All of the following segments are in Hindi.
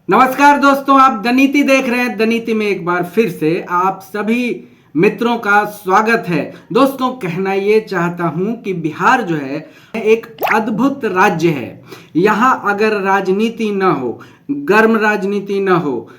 नमस्कार दोस्तों, आप द नीति देख रहे हैं। द नीति में एक बार फिर से आप सभी मित्रों का स्वागत है। दोस्तों, कहना ये चाहता हूं कि बिहार जो है एक अद्भुत राज्य है। यहां अगर राजनीति ना हो, गर्म राजनीति ना हो,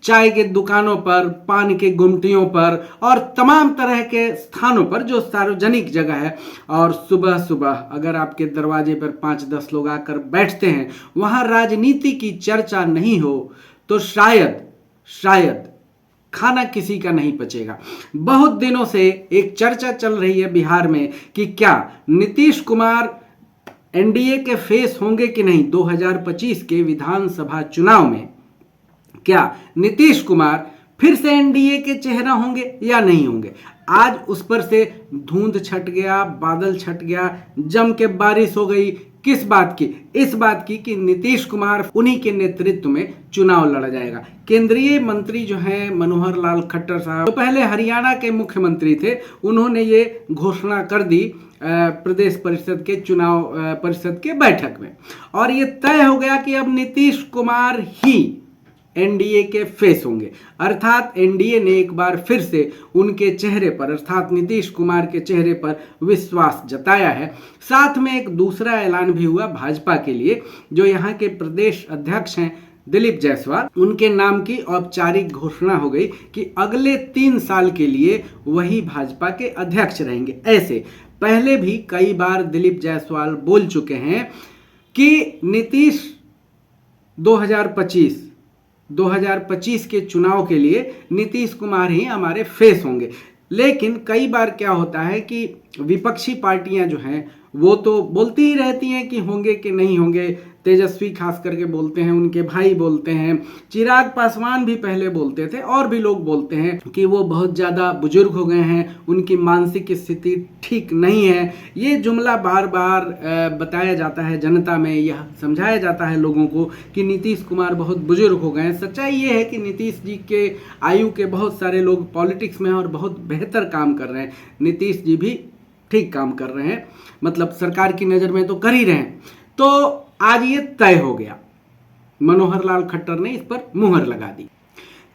चाय के दुकानों पर, पान के गुमटियों पर और तमाम तरह के स्थानों पर जो सार्वजनिक जगह है, और सुबह सुबह अगर आपके दरवाजे पर 5-10 लोग आकर बैठते हैं, वहां राजनीति की चर्चा नहीं हो तो शायद खाना किसी का नहीं पचेगा। बहुत दिनों से एक चर्चा चल रही है बिहार में कि क्या नीतीश कुमार एनडीए के फेस होंगे कि नहीं। 2025 के विधानसभा चुनाव में क्या नीतीश कुमार फिर से एनडीए के चेहरा होंगे या नहीं होंगे। आज उस पर से धुंध छट गया, बादल छट गया, जम के बारिश हो गई। किस बात की? इस बात की कि नीतीश कुमार उन्हीं के नेतृत्व में चुनाव लड़ा जाएगा। केंद्रीय मंत्री जो हैं मनोहर लाल खट्टर साहब, तो पहले हरियाणा के मुख्यमंत्री थे, उन्होंने ये घोषणा कर दी प्रदेश परिषद के चुनाव परिषद के बैठक में, और ये तय हो गया कि अब नीतीश कुमार ही एनडीए के फेस होंगे। अर्थात एनडीए ने एक बार फिर से उनके चेहरे पर, अर्थात नीतीश कुमार के चेहरे पर विश्वास जताया है। साथ में एक दूसरा ऐलान भी हुआ भाजपा के लिए, जो यहाँ के प्रदेश अध्यक्ष हैं दिलीप जायसवाल, उनके नाम की औपचारिक घोषणा हो गई कि अगले 3 साल के लिए वही भाजपा के अध्यक्ष रहेंगे। ऐसे पहले भी कई बार दिलीप जायसवाल बोल चुके हैं कि नीतीश 2025 के चुनाव के लिए नीतीश कुमार ही हमारे फेस होंगे। लेकिन कई बार क्या होता है कि विपक्षी पार्टियां जो हैं वो तो बोलती ही रहती हैं कि होंगे कि नहीं होंगे। तेजस्वी खास करके बोलते हैं, उनके भाई बोलते हैं, चिराग पासवान भी पहले बोलते थे, और भी लोग बोलते हैं कि वो बहुत ज़्यादा बुजुर्ग हो गए हैं, उनकी मानसिक स्थिति ठीक नहीं है। ये जुमला बार बार बताया जाता है जनता में, यह समझाया जाता है लोगों को कि नीतीश कुमार बहुत बुजुर्ग हो गए हैं। सच्चाई ये है कि नीतीश जी के आयु के बहुत सारे लोग पॉलिटिक्स में और बहुत बेहतर काम कर रहे हैं। नीतीश जी भी ठीक काम कर रहे हैं, मतलब सरकार की नज़र में तो कर ही रहे हैं। तो आज ये तय हो गया, मनोहर लाल खट्टर ने इस पर मुहर लगा दी,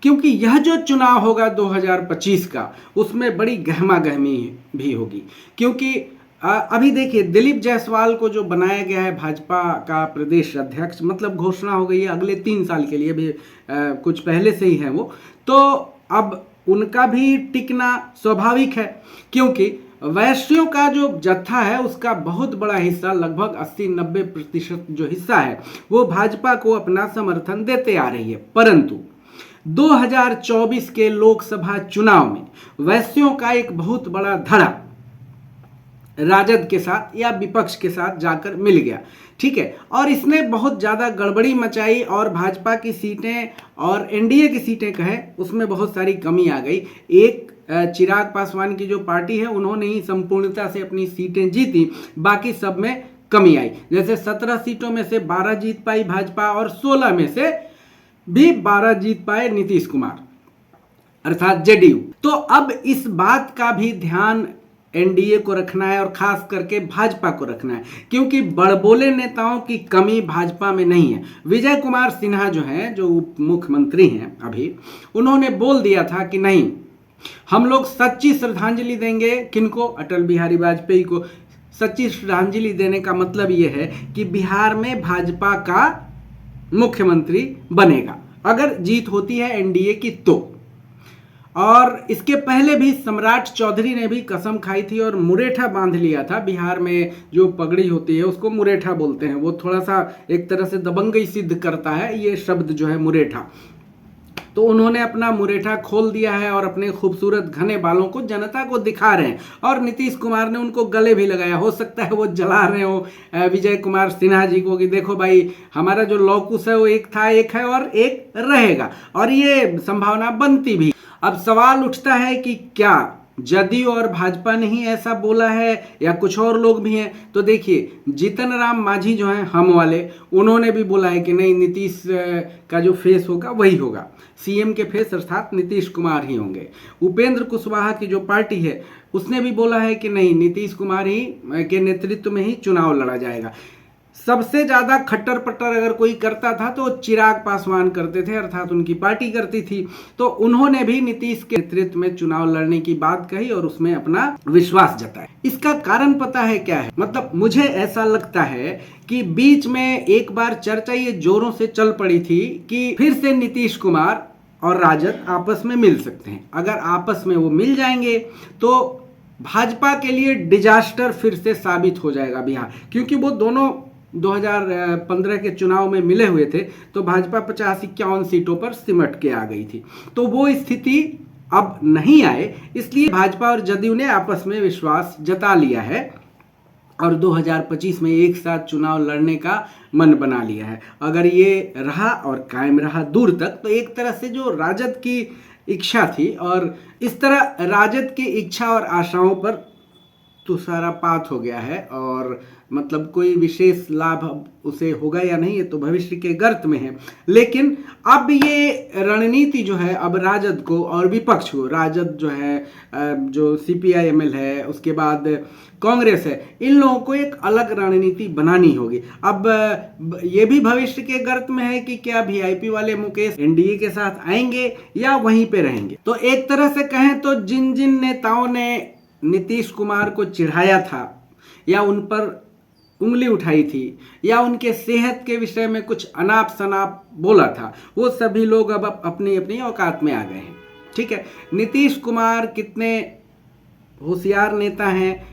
क्योंकि यह जो चुनाव होगा 2025 का, उसमें बड़ी गहमा गहमी भी होगी। क्योंकि अभी देखिए, दिलीप जायसवाल को जो बनाया गया है भाजपा का प्रदेश अध्यक्ष, मतलब घोषणा हो गई है अगले 3 साल के लिए, भी कुछ पहले से ही है वो, तो अब उनका भी टिकना स्वाभाविक है। क्योंकि वैश्यों का जो जत्था है उसका बहुत बड़ा हिस्सा, लगभग 80-90% जो हिस्सा है, वो भाजपा को अपना समर्थन देते आ रही है। परंतु 2024 के लोकसभा चुनाव में वैश्यों का एक बहुत बड़ा धड़ा राजद के साथ या विपक्ष के साथ जाकर मिल गया, ठीक है, और इसने बहुत ज़्यादा गड़बड़ी मचाई, और भाजपा की सीटें और एनडीए की सीटें कहें उसमें बहुत सारी कमी आ गई। एक चिराग पासवान की जो पार्टी है, उन्होंने ही संपूर्णता से अपनी सीटें जीती, बाकी सब में कमी आई। जैसे 17 सीटों में से 12 जीत पाई भाजपा, और 16 में से भी 12 जीत पाए नीतीश कुमार अर्थात जेडीयू। तो अब इस बात का भी ध्यान एनडीए को रखना है, और खास करके भाजपा को रखना है, क्योंकि बड़बोले नेताओं की कमी भाजपा में नहीं है। विजय कुमार सिन्हा जो हैं, जो उप मुख्यमंत्री हैं अभी, उन्होंने बोल दिया था कि नहीं, हम लोग सच्ची श्रद्धांजलि देंगे। किनको? अटल बिहारी वाजपेयी को। सच्ची श्रद्धांजलि देने का मतलब ये है कि बिहार में भाजपा का मुख्यमंत्री बनेगा अगर जीत होती है एनडीए की तो। और इसके पहले भी सम्राट चौधरी ने भी कसम खाई थी और मुरेठा बांध लिया था। बिहार में जो पगड़ी होती है उसको मुरेठा बोलते हैं, वो थोड़ा सा एक तरह से दबंगई सिद्ध करता है ये शब्द जो है मुरेठा। तो उन्होंने अपना मुरेठा खोल दिया है और अपने खूबसूरत घने बालों को जनता को दिखा रहे हैं, और नीतीश कुमार ने उनको गले भी लगाया। हो सकता है वो जला रहे हो विजय कुमार सिन्हा जी को कि देखो भाई, हमारा जो लौकुश है वो एक था, एक है और एक रहेगा, और ये संभावना बनती भी। अब सवाल उठता है कि क्या जदयू और भाजपा ने ही ऐसा बोला है या कुछ और लोग भी हैं? तो देखिए, जीतन राम मांझी जो हैं हम वाले, उन्होंने भी बोला है कि नहीं, नीतीश का जो फेस होगा वही होगा, सीएम के फेस अर्थात नीतीश कुमार ही होंगे। उपेंद्र कुशवाहा की जो पार्टी है उसने भी बोला है कि नहीं, नीतीश कुमार ही के नेतृत्व में ही चुनाव लड़ा जाएगा। सबसे ज्यादा खट्टर पट्टर अगर कोई करता था तो चिराग पासवान करते थे, अर्थात उनकी पार्टी करती थी। तो उन्होंने भी नीतीश के नेतृत्व में चुनाव लड़ने की बात कही और उसमें अपना विश्वास जताया। इसका कारण पता है क्या है? मतलब मुझे ऐसा लगता है कि बीच में एक बार चर्चा ये जोरों से चल पड़ी थी कि फिर से नीतीश कुमार और राजद आपस में मिल सकते हैं। अगर आपस में वो मिल जाएंगे तो भाजपा के लिए डिजास्टर फिर से साबित हो जाएगा बिहार, क्योंकि वो दोनों 2015 के चुनाव में मिले हुए थे तो भाजपा 50-51 सीटों पर सिमट के आ गई थी। तो वो स्थिति अब नहीं आए, इसलिए भाजपा और जदयू ने आपस में विश्वास जता लिया है और 2025 में एक साथ चुनाव लड़ने का मन बना लिया है। अगर ये रहा और कायम रहा दूर तक तो एक तरह से जो राजद की इच्छा थी, और इस तरह राजद की इच्छा और आशाओं पर तुषारपात हो गया है, और मतलब कोई विशेष लाभ अब उसे होगा या नहीं ये तो भविष्य के गर्त में है। लेकिन अब ये रणनीति जो है अब राजद को और विपक्ष को, राजद जो है जो CPI-ML है, उसके बाद कांग्रेस है, इन लोगों को एक अलग रणनीति बनानी होगी। अब ये भी भविष्य के गर्त में है कि क्या VIP वाले मुकेश NDA के साथ आएंगे या वहीं पे रहेंगे। तो एक तरह से कहें तो जिन जिन नेताओं ने नीतीश कुमार को चिढ़ाया था या उन पर उंगली उठाई थी या उनके सेहत के विषय में कुछ अनाप शनाप बोला था, वो सभी लोग अब अपनी अपनी औकात में आ गए हैं। ठीक है, नीतीश कुमार कितने होशियार नेता हैं,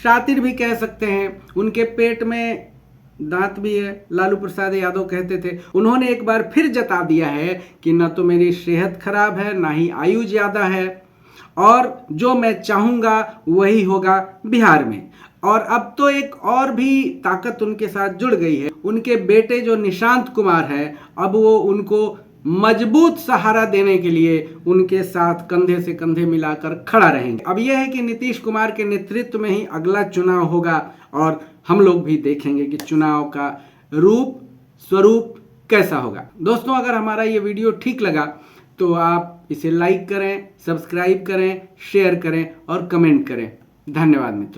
शातिर भी कह सकते हैं, उनके पेट में दांत भी है, लालू प्रसाद यादव कहते थे। उन्होंने एक बार फिर जता दिया है कि न तो मेरी सेहत खराब है ना ही आयु ज्यादा है, और जो मैं चाहूंगा वही होगा बिहार में। और अब तो एक और भी ताकत उनके साथ जुड़ गई है, उनके बेटे जो निशांत कुमार है, अब वो उनको मजबूत सहारा देने के लिए उनके साथ कंधे से कंधे मिलाकर खड़ा रहेंगे। अब यह है कि नीतीश कुमार के नेतृत्व में ही अगला चुनाव होगा और हम लोग भी देखेंगे कि चुनाव का रूप स्वरूप कैसा होगा। दोस्तों, अगर हमारा ये वीडियो ठीक लगा तो आप इसे लाइक करें, सब्सक्राइब करें, शेयर करें और कमेंट करें। धन्यवाद मित्रों।